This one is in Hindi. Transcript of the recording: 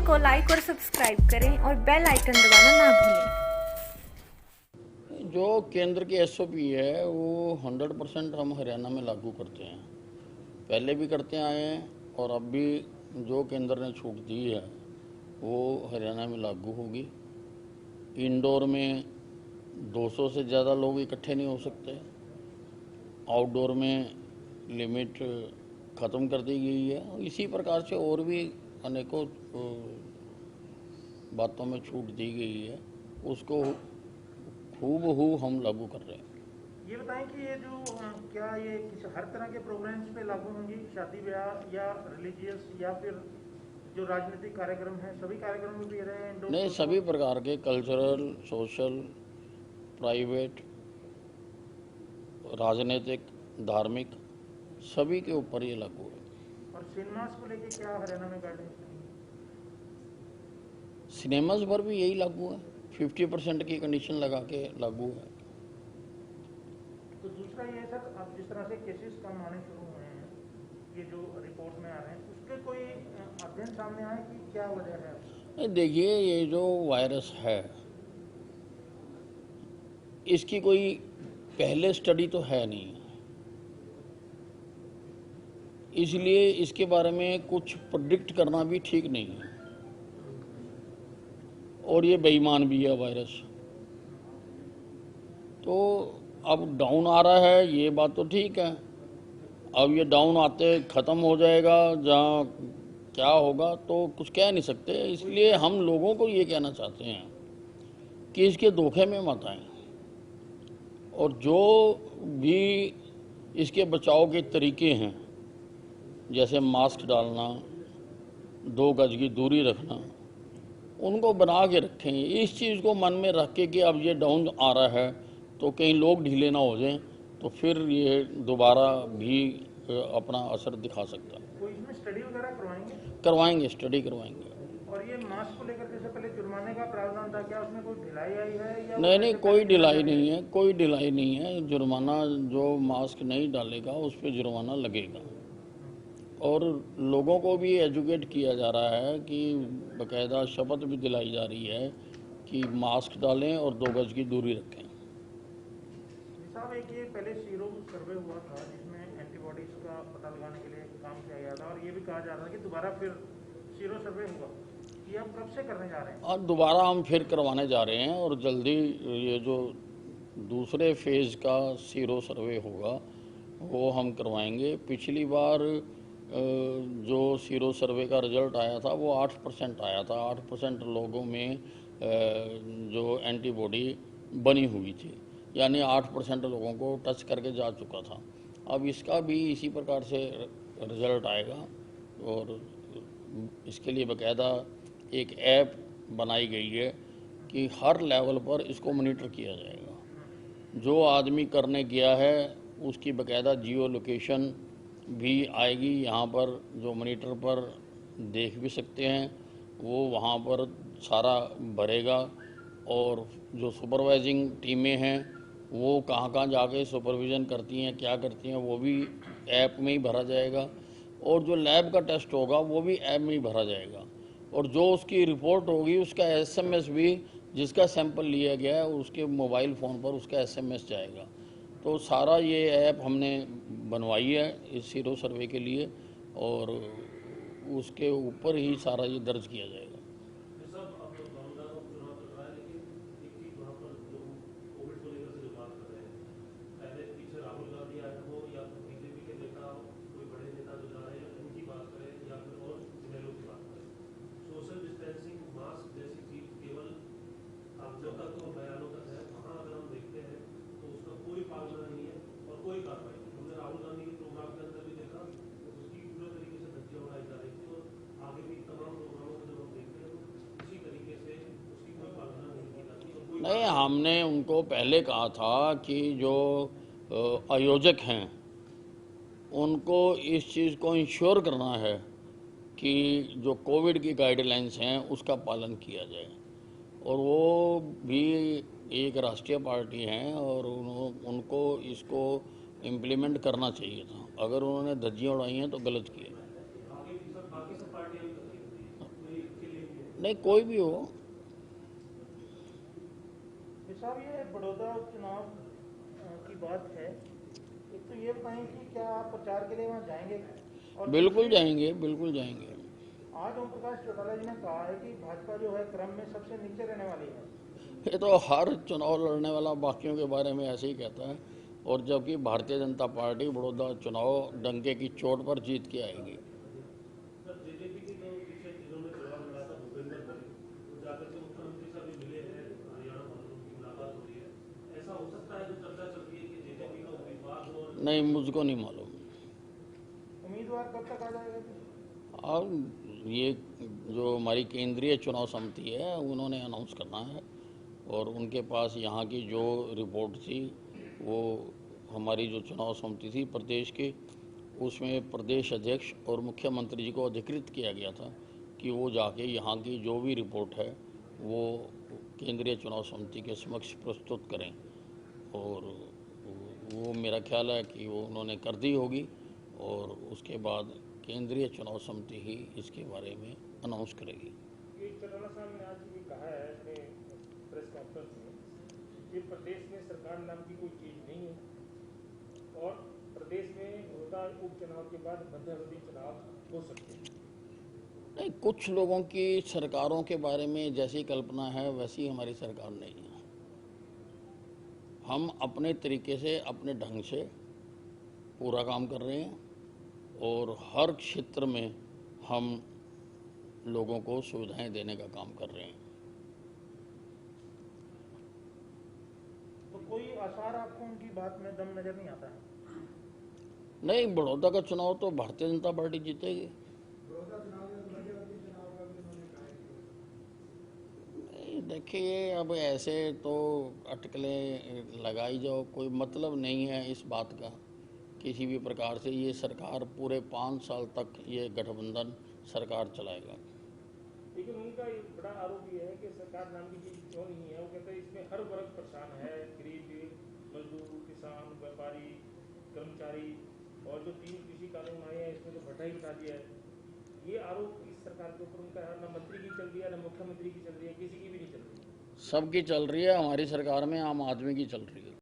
को लाइक और सब्सक्राइब करें और बेल आइकन दबाना ना भूलें। जो केंद्र की एसओपी है वो 100% हम हरियाणा में लागू करते हैं, पहले भी करते आए हैं और अब भी जो केंद्र ने छूट दी है वो हरियाणा में लागू होगी। इंडोर में 200 से ज़्यादा लोग इकट्ठे नहीं हो सकते, आउटडोर में लिमिट ख़त्म कर दी गई है। इसी प्रकार से और भी अनेकों बातों में छूट दी गई है, उसको हूबहू हम लागू कर रहे हैं। ये बताएं कि ये जो क्या ये हर तरह के प्रोग्राम्स पे लागू होंगी, शादी ब्याह या रिलीजियस या फिर जो राजनीतिक कार्यक्रम हैं, सभी कार्यक्रम में भी रहे हैं? नहीं, सभी प्रकार के कल्चरल, सोशल, प्राइवेट, राजनीतिक, धार्मिक, सभी के ऊपर ये लागू है। और सिनेमास को लेके क्या हरियाणा में गाइडेंस है? सिनेमाज पर भी यही लागू है, 50% की कंडीशन लगा के लागू है। तो दूसरा ये सर, अब जिस तरह से केसेस कम आने शुरू हुए हैं, ये जो रिपोर्ट में आ रहे हैं, उसके कोई अध्ययन सामने आए कि क्या वजह है? देखिए, ये जो वायरस है इसकी कोई पहले स्टडी तो है नहीं, इसलिए इसके बारे में कुछ प्रेडिक्ट करना भी ठीक नहीं है, और ये बेईमान भी है वायरस। तो अब डाउन आ रहा है, ये बात तो ठीक है। अब ये डाउन आते ख़त्म हो जाएगा, जहाँ क्या होगा तो कुछ कह नहीं सकते। इसलिए हम लोगों को ये कहना चाहते हैं कि इसके धोखे में मत आएं, और जो भी इसके बचाव के तरीके हैं, जैसे मास्क डालना, 2 गज की दूरी रखना, उनको बना के रखें। इस चीज़ को मन में रख के कि अब ये डाउन आ रहा है तो कहीं लोग ढीले ना हो जाएं, तो फिर ये दोबारा भी अपना असर दिखा सकता है। कोई इसमें स्टडी वगैरह करवाएंगे, स्टडी करवाएंगे। और ये मास्क को लेकर जैसे पहले जुर्माने का प्रावधान था, क्या उसमें कोई ढिलाई आई है या नहीं, कोई ढिलाई नहीं है, कोई ढिलाई नहीं है। जुर्माना, जो मास्क नहीं डालेगा उस पर जुर्माना लगेगा। और लोगों को भी एजुकेट किया जा रहा है कि बाकायदा शपथ भी दिलाई जा रही है कि मास्क डालें और 2 गज की दूरी रखें। साहब, एक ये पहले सीरो सर्वे हुआ था जिसमें एंटीबॉडीज का पता लगाने के लिए काम किया गया था, और ये भी कहा जा रहा था कि दोबारा फिर सीरो सर्वे होगा। ये आप कब से करने जा रहे हैं? और दोबारा हम फिर करवाने जा रहे हैं, और जल्दी ये जो दूसरे फेज़ का सीरो सर्वे होगा वो हम करवाएंगे। पिछली बार जो सीरो सर्वे का रिज़ल्ट आया था वो 8% आया था। 8% लोगों में जो एंटीबॉडी बनी हुई थी, यानी 8% लोगों को टच करके जा चुका था। अब इसका भी इसी प्रकार से रिज़ल्ट आएगा, और इसके लिए बाकायदा एक ऐप बनाई गई है कि हर लेवल पर इसको मॉनिटर किया जाएगा। जो आदमी करने गया है उसकी बाकायदा जियो लोकेशन भी आएगी, यहाँ पर जो मॉनिटर पर देख भी सकते हैं, वो वहाँ पर सारा भरेगा। और जो सुपरवाइजिंग टीमें हैं वो कहाँ कहाँ जाके सुपरविज़न करती हैं, क्या करती हैं, वो भी ऐप में ही भरा जाएगा। और जो लैब का टेस्ट होगा वो भी ऐप में ही भरा जाएगा। और जो उसकी रिपोर्ट होगी उसका एसएमएस भी, जिसका सैंपल लिया गया है उसके मोबाइल फ़ोन पर उसका एसएमएस जाएगा। तो सारा ये ऐप हमने बनवाई है इस सीरो सर्वे के लिए, और उसके ऊपर ही सारा ये दर्ज किया जाएगा। नहीं, हमने उनको पहले कहा था कि जो आयोजक हैं उनको इस चीज़ को इंश्योर करना है कि जो कोविड की गाइडलाइंस हैं उसका पालन किया जाए। और वो भी एक राष्ट्रीय पार्टी हैं और उनको इसको इम्प्लीमेंट करना चाहिए था। अगर उन्होंने धज्जियाँ उड़ाई हैं तो गलत किया। नहीं, कोई भी हो। साहब ये बड़ौदा उपचुनाव की बात है, एक तो ये बताएं कि क्या आप प्रचार के लिए वहाँ जाएंगे? और बिल्कुल जाएंगे, बिल्कुल जाएंगे। आज ओम प्रकाश चौटाला जी ने कहा है कि भाजपा जो है क्रम में सबसे नीचे रहने वाली है। ये तो हर चुनाव लड़ने वाला बाकियों के बारे में ऐसे ही कहता है, और जबकि भारतीय जनता पार्टी बड़ौदा चुनाव डंके की चोट पर जीत के आएगी। जेजेपी के जो पिछले दिनों में चुनाव लड़ा था भूपेंद्र बने, वो जाकर के मुख्यमंत्री से भी मिले हैं, हरियाणा वालों की मुलाकात हो रही है। ऐसा हो सकता है जो चर्चा चल रही है कि जेजेपी का उम्मीदवार हो? नहीं, मुझको नहीं मालूम। उम्मीदवार कब तक आ जाएगा? अब ये जो हमारी केंद्रीय चुनाव समिति है उन्होंने अनाउंस करना है, और उनके पास यहाँ की जो रिपोर्ट थी वो हमारी जो चुनाव समिति थी प्रदेश की, उसमें प्रदेश अध्यक्ष और मुख्यमंत्री जी को अधिकृत किया गया था कि वो जाके यहाँ की जो भी रिपोर्ट है वो केंद्रीय चुनाव समिति के समक्ष प्रस्तुत करें, और वो मेरा ख्याल है कि वो उन्होंने कर दी होगी, और उसके बाद केंद्रीय चुनाव समिति ही इसके बारे में अनाउंस करेगी। चौटाला साहब ने आज ये कहा है अपने प्रेस कॉन्फ्रेंस में कि प्रदेश में सरकार नाम की कोई चीज़ नहीं है, और प्रदेश में होता उपचुनाव के बाद मध्यावधि चुनाव हो सकते हैं। नहीं, कुछ लोगों की सरकारों के बारे में जैसी कल्पना है वैसी हमारी सरकार नहीं है। हम अपने तरीके से, अपने ढंग से पूरा काम कर रहे हैं, और हर क्षेत्र में हम लोगों को सुविधाएं देने का काम कर रहे हैं। तो कोई आसार आपको उनकी बात में दम नजर नहीं आता है? नहीं, बड़ौदा का चुनाव तो भारतीय जनता पार्टी जीतेगी। नहीं, देखिए, अब ऐसे तो अटकलें लगाई जाओ, कोई मतलब नहीं है इस बात का किसी भी प्रकार से। ये सरकार पूरे 5 साल तक ये गठबंधन सरकार चलाएगा। लेकिन उनका एक बड़ा आरोप ये है कि सरकार नाम की चीज़ क्यों नहीं है। वो कहते हैं इसमें हर वर्ग परेशान है, गरीब, मजदूर, किसान, व्यापारी, कर्मचारी, और जो 3 कृषि कानून आए हैं इसमें तो भट्टा ही बिठा दिया है। ये आरोप इस सरकार के ऊपर उनका है, न मंत्री की चल रही है, न मुख्यमंत्री की चल रही है, किसी की भी नहीं चल रही है। सबकी चल रही है, हमारी सरकार में आम आदमी की चल रही है।